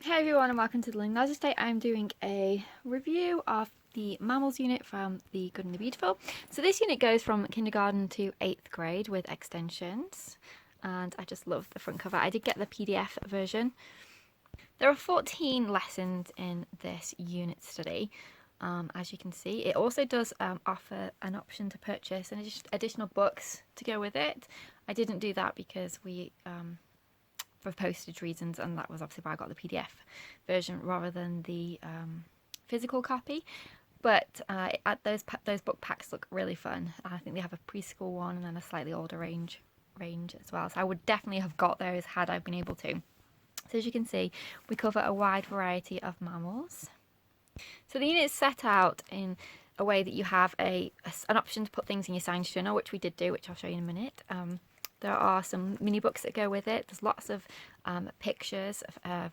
Hey everyone and welcome to the Learning Ladderblog. Today I'm doing a review of the Mammals unit from The Good and the Beautiful. So this unit goes from kindergarten to 8th grade with extensions, and I just love the front cover. I did get the PDF version. There are 14 lessons in this unit study. As you can see, it also does offer an option to purchase an additional books to go with it. I didn't do that because for postage reasons, and that was obviously why I got the PDF version rather than the physical copy. But those book packs look really fun. I think they have a preschool one and then a slightly older range as well. So I would definitely have got those had I been able to. So as you can see, we cover a wide variety of mammals. So the unit is set out in a way that you have an option to put things in your science journal, which we did do, which I'll show you in a minute. There are some mini books that go with it. There's lots of pictures,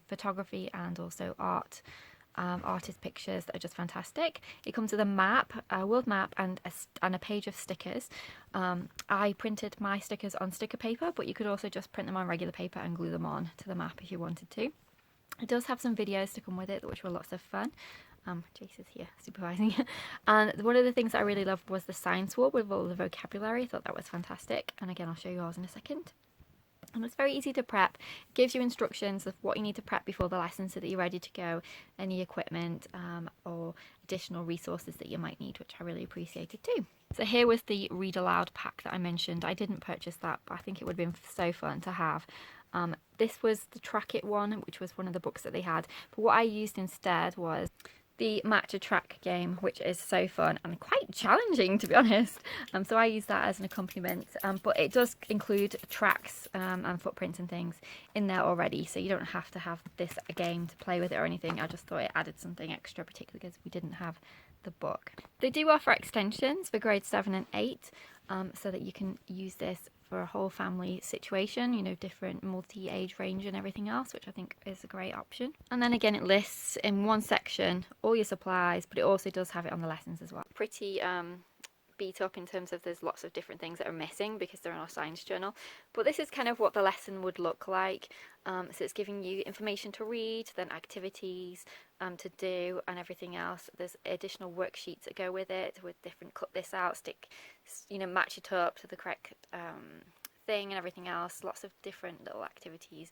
photography, and also artist pictures that are just fantastic. It comes with a map, a world map, and a page of stickers. I printed my stickers on sticker paper, but you could also just print them on regular paper and glue them on to the map if you wanted to. It does have some videos to come with it, which were lots of fun. Jace is here supervising. And one of the things that I really loved was the science wall with all the vocabulary. I thought that was fantastic. And again, I'll show you ours in a second. And it's very easy to prep. It gives you instructions of what you need to prep before the lesson so that you're ready to go, any equipment or additional resources that you might need, which I really appreciated too. So here was the read aloud pack that I mentioned. I didn't purchase that, but I think it would have been so fun to have. This was the Track It one, which was one of the books that they had. But what I used instead was the match a track game, which is so fun and quite challenging, to be honest. So I use that as an accompaniment, but it does include tracks and footprints and things in there already, so you don't have to have this a game to play with it or anything. I just thought it added something extra, particularly because we didn't have the book. They do offer extensions for grades 7 and 8, so that you can use this for a whole family situation, you know, different multi-age range and everything else, which I think is a great option. And then again, it lists in one section all your supplies, but it also does have it on the lessons as well. Pretty beat up in terms of there's lots of different things that are missing because they're in our science journal, but this is kind of what the lesson would look like. So it's giving you information to read, then activities to do, and everything else. There's additional worksheets that go with it with different cut this out, stick, you know, match it up to the correct thing and everything else. Lots of different little activities.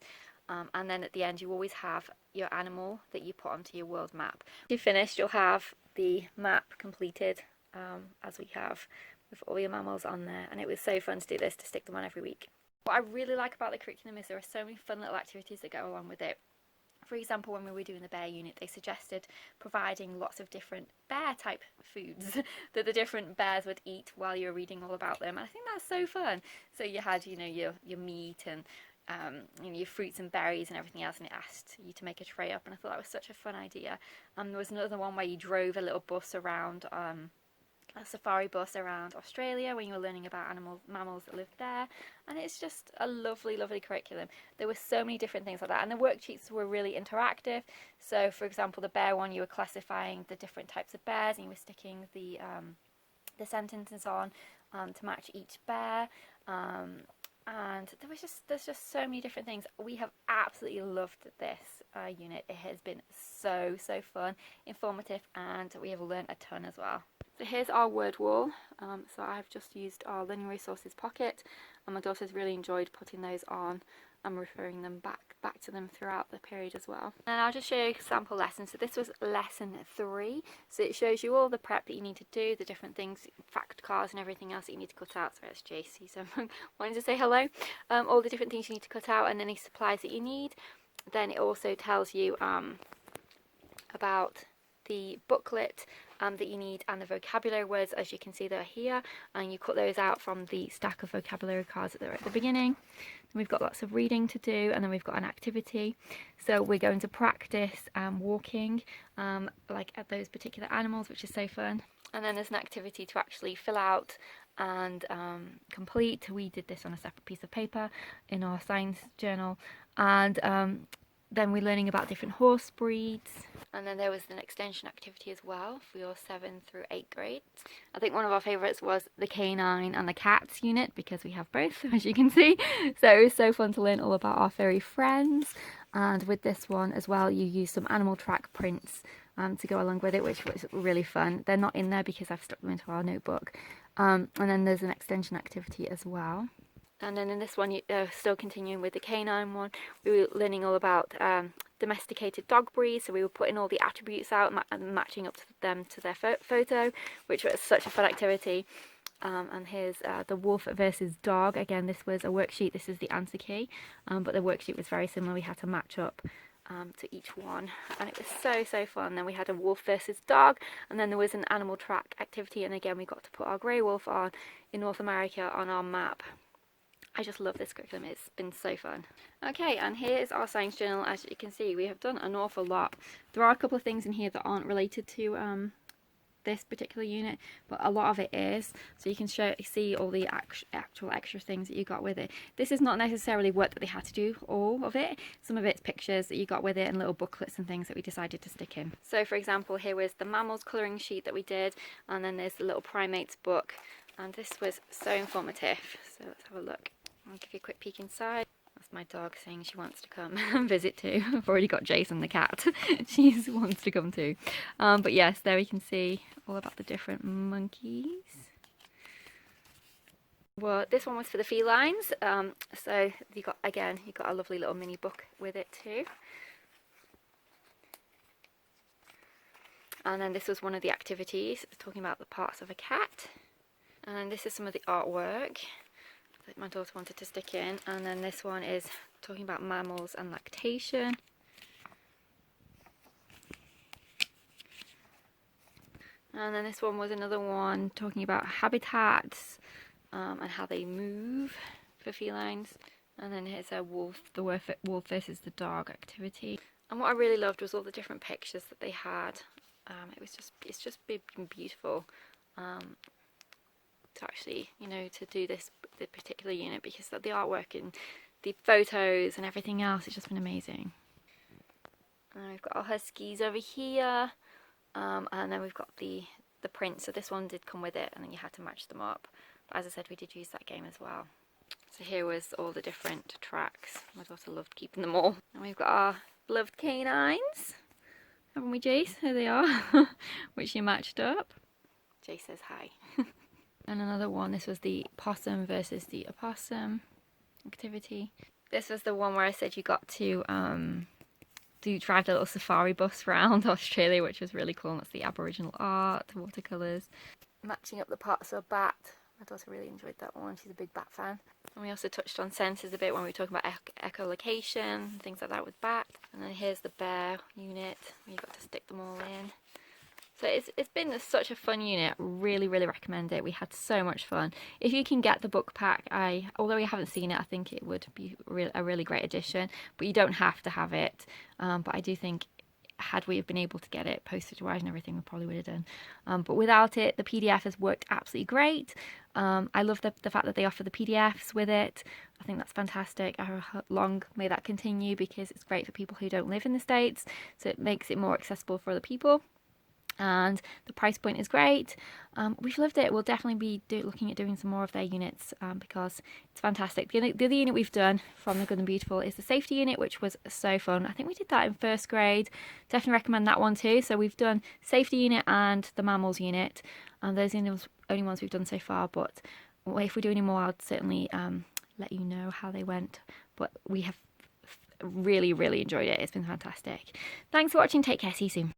And then at the end you always have your animal that you put onto your world map. If you're finished, you'll have the map completed, as we have, with all your mammals on there, and it was so fun to do this, to stick them on every week. What I really like about the curriculum is there are so many fun little activities that go along with it. For example, when we were doing the bear unit, they suggested providing lots of different bear type foods that the different bears would eat while you were reading all about them, and I think that's so fun. So you had, you know, your meat and you know, your fruits and berries and everything else, and it asked you to make a tray up, and I thought that was such a fun idea. There was another one where you drove a little bus around, a safari bus around Australia when you were learning about mammals that lived there, and it's just a lovely curriculum. There were so many different things like that, and the worksheets were really interactive. So for example, the bear one, you were classifying the different types of bears and you were sticking the sentences on to match each bear, and there's just so many different things. We have absolutely loved this unit. It has been so fun, informative, and we have learned a ton as well. So here's our word wall. So I've just used our learning resources pocket, and my daughter's really enjoyed putting those on and referring them back to them throughout the period as well. And I'll just show you a sample lesson. So this was lesson 3. So it shows you all the prep that you need to do, the different things, fact cards and everything else that you need to cut out. Sorry, that's JC, so I'm wanting to say hello. All the different things you need to cut out and any supplies that you need. Then it also tells you about the booklet that you need and the vocabulary words, as you can see they're here, and you cut those out from the stack of vocabulary cards that are at the beginning. And we've got lots of reading to do, and then we've got an activity. So we're going to practice walking like at those particular animals, which is so fun. And then there's an activity to actually fill out and complete. We did this on a separate piece of paper in our science journal, and Then we're learning about different horse breeds. And then there was an extension activity as well for your 7th through 8th grade. I think one of our favourites was the canine and the cats unit because we have both, as you can see. So it was so fun to learn all about our furry friends. And with this one as well, you use some animal track prints to go along with it, which was really fun. They're not in there because I've stuck them into our notebook. And then there's an extension activity as well. And then in this one, still continuing with the canine one, we were learning all about domesticated dog breeds. So we were putting all the attributes out and matching up to them to their photo, which was such a fun activity. And here's the wolf versus dog. Again, this was a worksheet. This is the answer key, but the worksheet was very similar. We had to match up to each one, and it was so fun. Then we had a wolf versus dog, and then there was an animal track activity, and again we got to put our grey wolf on in North America on our map. I just love this curriculum, it's been so fun. Okay, and here's our science journal. As you can see, we have done an awful lot. There are a couple of things in here that aren't related to this particular unit, but a lot of it is, so you can see all the actual extra things that you got with it. This is not necessarily work that they had to do, all of it. Some of it's pictures that you got with it and little booklets and things that we decided to stick in. So for example, here was the mammals colouring sheet that we did, and then there's the little primates book, and this was so informative. So let's have a look. I'll give you a quick peek inside. That's my dog saying she wants to come and visit too. I've already got Jason the cat. She wants to come too. But yes, there we can see all about the different monkeys. Well, this one was for the felines. So you got a lovely little mini book with it too. And then this was one of the activities, talking about the parts of a cat. And this is some of the artwork that my daughter wanted to stick in, and then this one is talking about mammals and lactation. And then this one was another one talking about habitats and how they move for felines. And then here's a the wolf versus the dog activity. And what I really loved was all the different pictures that they had. It's just been beautiful. To actually, to do the particular unit, because the artwork and the photos and everything else, it's just been amazing. And we've got our huskies over here, and then we've got the prints. So this one did come with it, and then you had to match them up. But as I said, we did use that game as well. So here was all the different tracks. My daughter loved keeping them all. And we've got our beloved canines, haven't we, Jace? Here they are, which you matched up. Jace says hi. And another one, this was the possum versus the opossum activity. This was the one where I said you got to drive the little safari bus around Australia, which was really cool. And that's the Aboriginal art, watercolours. Matching up the parts of a bat. My daughter really enjoyed that one. She's a big bat fan. And we also touched on senses a bit when we were talking about echolocation, things like that with bats. And then here's the bear unit, where you got to stick them all in. So it's been such a fun unit. Really recommend it. We had so much fun. If you can get the book pack, although we haven't seen it, I think it would be a really great addition. But you don't have to have it. But I do think, had we have been able to get it postage wise and everything, we probably would have done. But without it, the PDF has worked absolutely great. I love the fact that they offer the PDFs with it. I think that's fantastic. Long may that continue, because it's great for people who don't live in the States. So it makes it more accessible for other people. And the price point is great. We've loved it. We'll definitely be looking at doing some more of their units because it's fantastic. The other unit we've done from the Good and Beautiful is the safety unit, which was so fun. I think we did that in 1st grade. Definitely recommend that one too. So we've done safety unit and the mammals unit, and those are the only ones we've done so far. But if we do any more, I'll certainly let you know how they went. But we have really enjoyed it. It's been fantastic. Thanks for watching. Take care. See you soon.